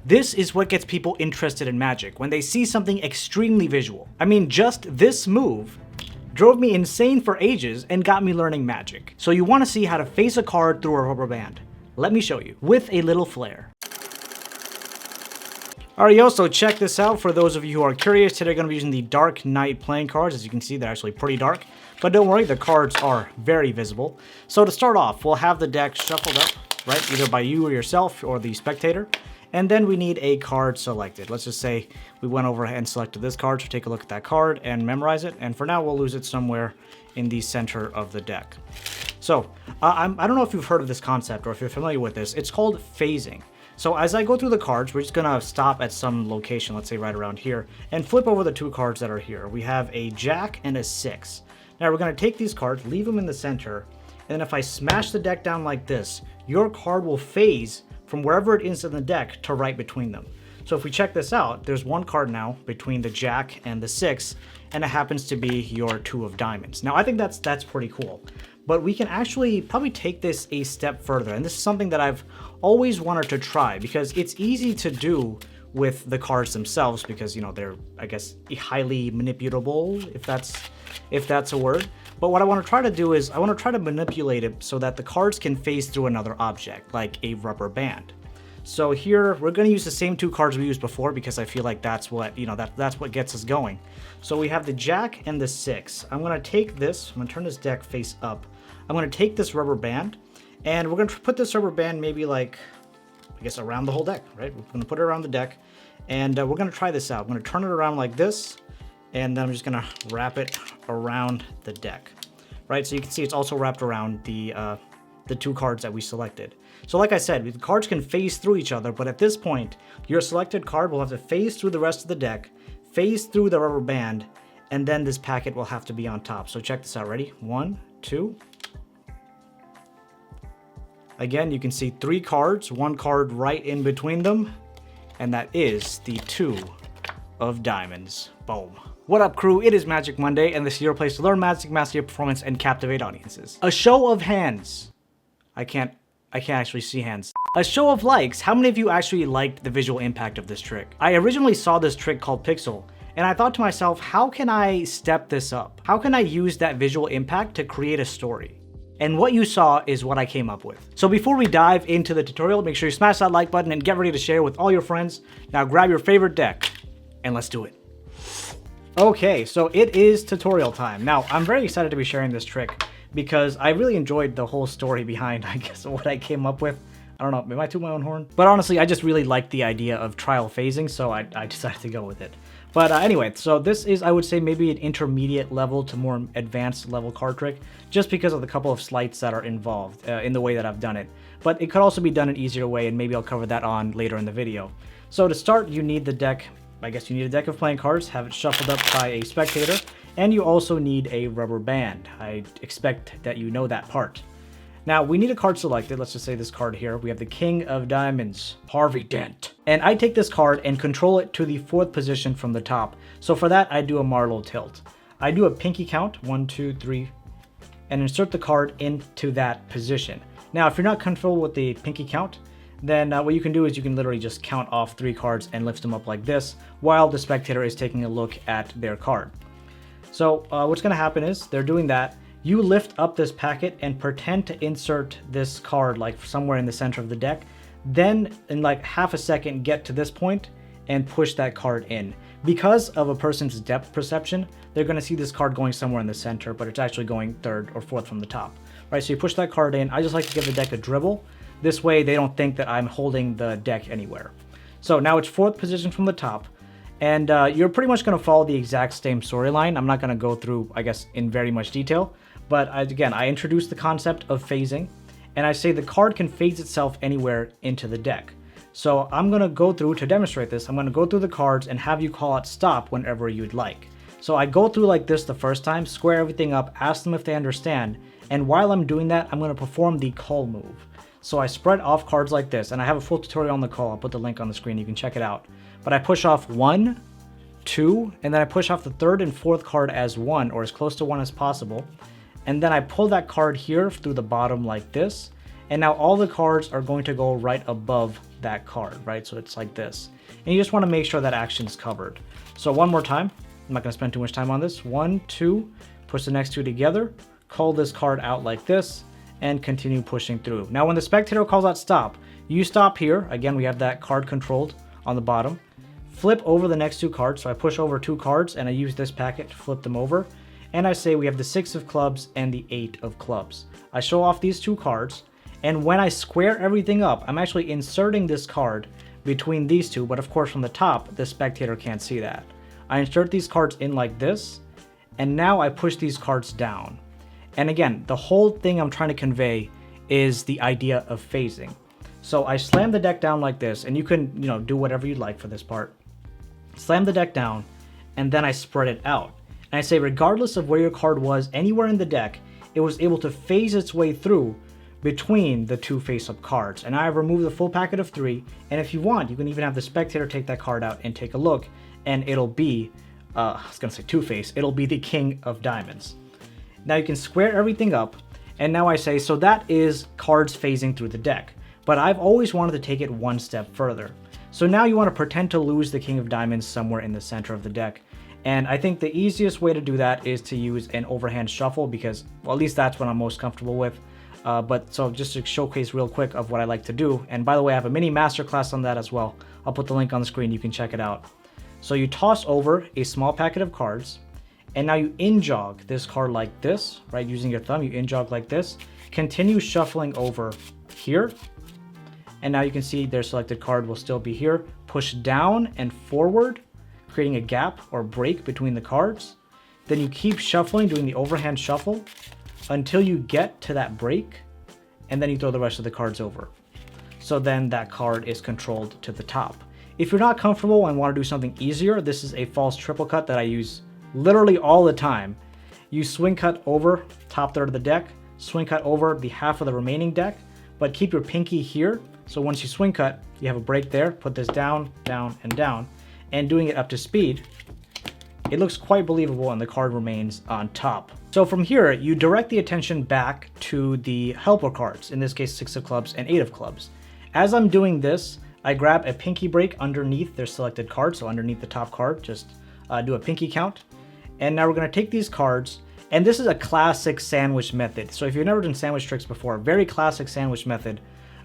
This is what gets people interested in Magic, when they see something extremely visual. I mean, just this move drove me insane for ages and got me learning Magic. So you want to see how to face a card through a rubber band. Let me show you, with a little flair. Alright, yo, so check this out for those of you who are curious. Today we're going to be using the Dark Knight playing cards. As you can see, they're actually pretty dark. But don't worry, the cards are very visible. So to start off, we'll have the deck shuffled up, right? Either by you or yourself or the spectator. And then we need a card selected. Let's just say we went over and selected this card, so take a look at that card and memorize it. And for now, we'll lose it somewhere in the center of the deck. So, I don't know if you've heard of this concept or if you're familiar with this. It's called phasing. So as I go through the cards, we're just gonna stop at some location, let's say right around here, and flip over the two cards that are here. We have a Jack and a 6. Now we're gonna take these cards, leave them in the center, and then if I smash the deck down like this, your card will phase from wherever it is in the deck to right between them. So if we check this out, there's one card now between the Jack and the 6, and it happens to be your 2 of diamonds. Now I think that's pretty cool. But we can actually probably take this a step further, and this is something that I've always wanted to try because it's easy to do with the cards themselves because, you know, they're, I guess, highly manipulable, if that's a word. But what I want to try to do is I want to try to manipulate it so that the cards can phase through another object, like a rubber band. So here we're going to use the same 2 cards we used before because I feel like that's what, you know, that's what gets us going. So we have the Jack and the 6. I'm going to take this, I'm going to turn this deck face up. I'm going to take this rubber band, and we're going to put this rubber band maybe like, I guess, around the whole deck, right? We're going to put it around the deck, and we're going to try this out. I'm going to turn it around like this, and then I'm just going to wrap it around the deck, right? So you can see it's also wrapped around the 2 cards that we selected. So like I said, the cards can phase through each other, but at this point, your selected card will have to phase through the rest of the deck, phase through the rubber band, and then this packet will have to be on top. So check this out. Ready? 1, 2. Again, you can see 3 cards, 1 card right in between them, and that is the 2 of diamonds. Boom. What up, crew? It is Magic Monday, and this is your place to learn Magic, master your performance, and captivate audiences. A show of hands. I can't actually see hands. A show of likes. How many of you actually liked the visual impact of this trick? I originally saw this trick called Pixel, and I thought to myself, how can I step this up? How can I use that visual impact to create a story? And what you saw is what I came up with. So before we dive into the tutorial, make sure you smash that like button and get ready to share with all your friends. Now grab your favorite deck and let's do it. Okay, so it is tutorial time. Now, I'm very excited to be sharing this trick because I really enjoyed the whole story behind, I guess, what I came up with. I don't know, am I tooting my own horn? But honestly, I just really liked the idea of trial phasing, so I decided to go with it. But anyway, so this is, I would say, maybe an intermediate level to more advanced level card trick, just because of the couple of slights that are involved in the way that I've done it. But it could also be done an easier way, and maybe I'll cover that on later in the video. So to start, you need the deck. I guess you need a deck of playing cards, have it shuffled up by a spectator, and you also need a rubber band. I expect that you know that part. Now, we need a card selected. Let's just say this card here. We have the King of Diamonds, Harvey Dent. And I take this card and control it to the 4th position from the top. So for that, I do a Marlowe tilt. I do a pinky count, 1, 2, 3, and insert the card into that position. Now, if you're not comfortable with the pinky count, then what you can do is you can literally just count off 3 cards and lift them up like this while the spectator is taking a look at their card. So what's going to happen is they're doing that. You lift up this packet and pretend to insert this card like somewhere in the center of the deck. Then in like half a second, get to this point and push that card in. Because of a person's depth perception, they're going to see this card going somewhere in the center, but it's actually going 3rd or 4th from the top. Right, so you push that card in. I just like to give the deck a dribble. This way they don't think that I'm holding the deck anywhere. So now it's 4th position from the top. And you're pretty much going to follow the exact same storyline. I'm not going to go through, I guess, in very much detail. But again, I introduce the concept of phasing, and I say the card can phase itself anywhere into the deck. So I'm going to go through, to demonstrate this, I'm going to go through the cards and have you call out stop whenever you'd like. So I go through like this the first time, square everything up, ask them if they understand, and while I'm doing that, I'm going to perform the call move. So I spread off cards like this, and I have a full tutorial on the call. I'll put the link on the screen, you can check it out. But I push off 1, 2, and then I push off the 3rd and 4th card as 1, or as close to 1 as possible. And then I pull that card here through the bottom like this, and now all the cards are going to go right above that card, right? So it's like this. And you just want to make sure that action is covered. So one more time, I'm not going to spend too much time on this. 1, 2, push the next two together, call this card out like this, and continue pushing through. Now when the spectator calls out stop, you stop here. Again, we have that card controlled on the bottom. Flip over the next two cards. So I push over two cards and I use this packet to flip them over. And I say we have the 6 of clubs and the 8 of clubs. I show off these two cards, and when I square everything up, I'm actually inserting this card between these two, but of course from the top, the spectator can't see that. I insert these cards in like this, and now I push these cards down. And again, the whole thing I'm trying to convey is the idea of phasing. So I slam the deck down like this, and you can, do whatever you'd like for this part. Slam the deck down, and then I spread it out. And I say regardless of where your card was anywhere in the deck, it was able to phase its way through between the two face-up cards. And I have removed the full packet of 3, and if you want, you can even have the spectator take that card out and take a look, and it'll be, I was gonna say two-face, it'll be the king of diamonds. Now you can square everything up, and now I say, so that is cards phasing through the deck, but I've always wanted to take it one step further. So now you want to pretend to lose the king of diamonds somewhere in the center of the deck. And I think the easiest way to do that is to use an overhand shuffle because, well, at least that's what I'm most comfortable with. So just to showcase real quick of what I like to do. And by the way, I have a mini masterclass on that as well. I'll put the link on the screen. You can check it out. So you toss over a small packet of cards, and now you in-jog this card like this, right? Using your thumb, you in-jog like this. Continue shuffling over here. And now you can see their selected card will still be here. Push down and forward, creating a gap or break between the cards. Then you keep shuffling, doing the overhand shuffle until you get to that break, and then you throw the rest of the cards over. So then that card is controlled to the top. If you're not comfortable and want to do something easier, this is a false triple cut that I use literally all the time. You swing cut over top third of the deck, swing cut over the half of the remaining deck, but keep your pinky here. So once you swing cut, you have a break there, put this down, down, and down, and doing it up to speed, it looks quite believable and the card remains on top. So from here, you direct the attention back to the helper cards, in this case 6 of clubs and 8 of clubs. As I'm doing this, I grab a pinky break underneath their selected card, so underneath the top card, just do a pinky count. And now we're going to take these cards, and this is a classic sandwich method. So if you've never done sandwich tricks before, very classic sandwich method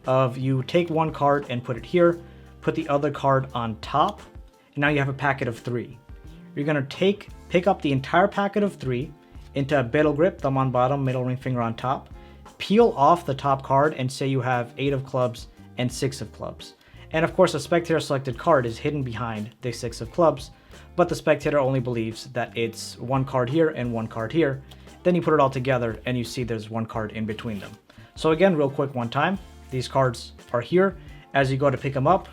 of you take one card and put it here, put the other card on top, and now you have a packet of 3. You're going to pick up the entire packet of 3 into a battle grip, thumb on bottom, middle ring finger on top, peel off the top card and say you have 8 of clubs and 6 of clubs. And of course, the spectator selected card is hidden behind the 6 of clubs, but the spectator only believes that it's one card here and one card here. Then you put it all together and you see there's one card in between them. So again, real quick one time, these cards are here. As you go to pick them up,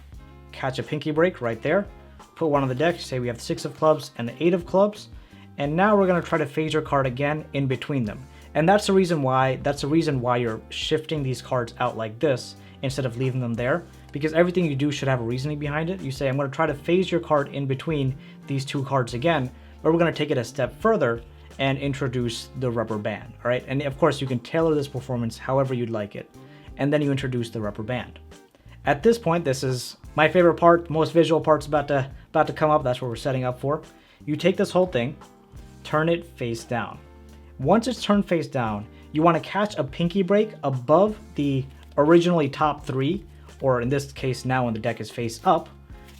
catch a pinky break right there, put one on the deck, say we have 6 of clubs and the 8 of clubs, and now we're going to try to phase your card again in between them. And that's the reason why you're shifting these cards out like this instead of leaving them there, because everything you do should have a reasoning behind it. You say, I'm going to try to phase your card in between these two cards again, but we're going to take it a step further and introduce the rubber band, all right? And of course, you can tailor this performance however you'd like it. And then you introduce the rubber band. At this point, this is my favorite part, most visual part's about to come up. That's what we're setting up for. You take this whole thing, turn it face down. Once it's turned face down, you want to catch a pinky break above the originally top 3, or in this case now when the deck is face up,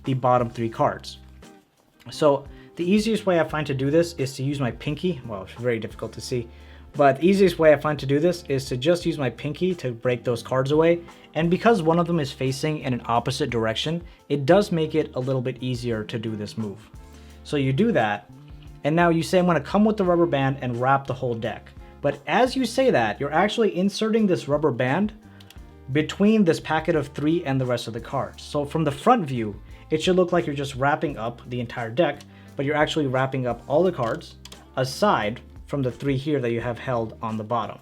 the bottom 3 cards. So the easiest way I find to do this is to use my pinky. Well, it's very difficult to see, but the easiest way I find to do this is to just use my pinky to break those cards away. And because one of them is facing in an opposite direction, it does make it a little bit easier to do this move. So you do that, and now you say, I'm going to come with the rubber band and wrap the whole deck. But as you say that, you're actually inserting this rubber band between this packet of 3 and the rest of the cards. So from the front view, it should look like you're just wrapping up the entire deck, but you're actually wrapping up all the cards aside from the 3 here that you have held on the bottom,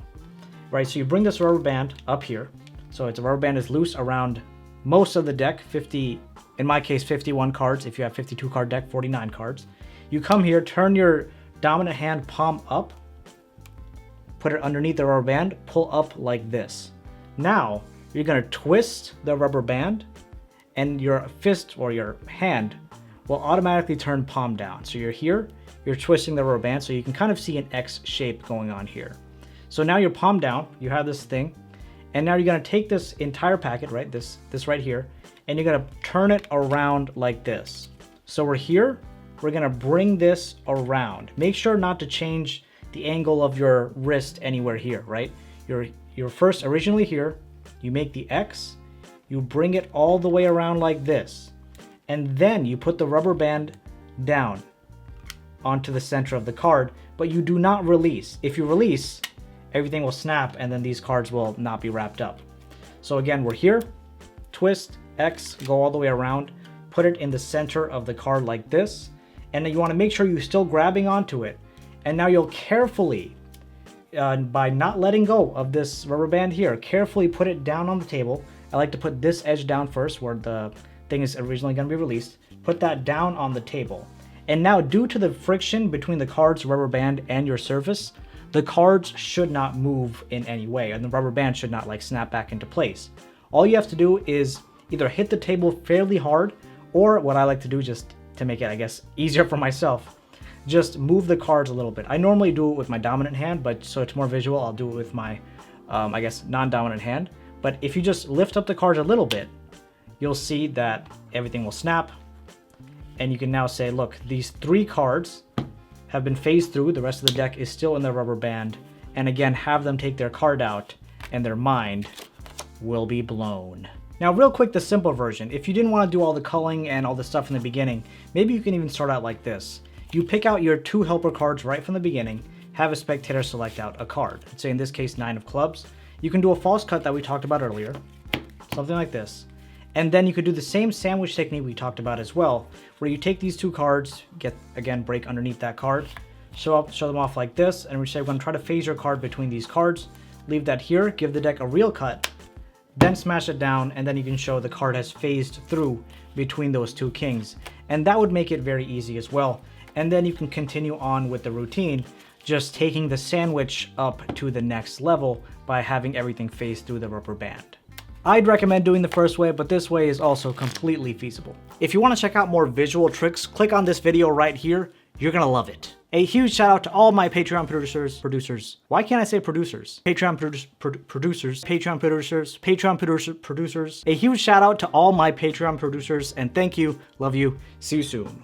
right? So you bring this rubber band up here. So it's a rubber band is loose around most of the deck, 50, in my case, 51 cards. If you have 52 card deck, 49 cards. You come here, turn your dominant hand palm up, put it underneath the rubber band, pull up like this. Now, you're gonna twist the rubber band and your fist or your hand will automatically turn palm down. So you're here, you're twisting the rubber band, so you can kind of see an X shape going on here. So now you're palm down, you have this thing, and now you're gonna take this entire packet, right, this right here, and you're gonna turn it around like this. So we're here, we're gonna bring this around. Make sure not to change the angle of your wrist anywhere here, right? You're first originally here, you make the X, you bring it all the way around like this, and then you put the rubber band down onto the center of the card, but you do not release. If you release, everything will snap and then these cards will not be wrapped up. So again, we're here, twist, X, go all the way around, put it in the center of the card like this, and then you want to make sure you're still grabbing onto it. And now you'll carefully, by not letting go of this rubber band here, carefully put it down on the table. I like to put this edge down first where the thing is originally going to be released. Put that down on the table. And now, due to the friction between the card's rubber band and your surface, the cards should not move in any way, and the rubber band should not like snap back into place. All you have to do is either hit the table fairly hard, or what I like to do just to make it, I guess, easier for myself, just move the cards a little bit. I normally do it with my dominant hand, but so it's more visual, I'll do it with my, I guess, non-dominant hand. But if you just lift up the cards a little bit, you'll see that everything will snap. And you can now say, look, these 3 cards have been phased through, the rest of the deck is still in the rubber band, and again, have them take their card out, and their mind will be blown. Now, real quick, the simple version. If you didn't want to do all the culling and all the stuff in the beginning, maybe you can even start out like this. You pick out your 2 helper cards right from the beginning, have a spectator select out a card. Let's say in this case, 9 of clubs. You can do a false cut that we talked about earlier, something like this. And then you could do the same sandwich technique we talked about as well, where you take these 2 cards, break underneath that card, show them off like this, and we say we're going to try to phase your card between these cards, leave that here, give the deck a real cut, then smash it down, and then you can show the card has phased through between those 2 kings. And that would make it very easy as well. And then you can continue on with the routine, just taking the sandwich up to the next level by having everything phase through the rubber band. I'd recommend doing the first way, but this way is also completely feasible. If you want to check out more visual tricks, click on this video right here. You're gonna love it. A huge shout out to all my Patreon producers. Why can't I say producers? Patreon producers. A huge shout out to all my Patreon producers, and thank you, love you, see you soon.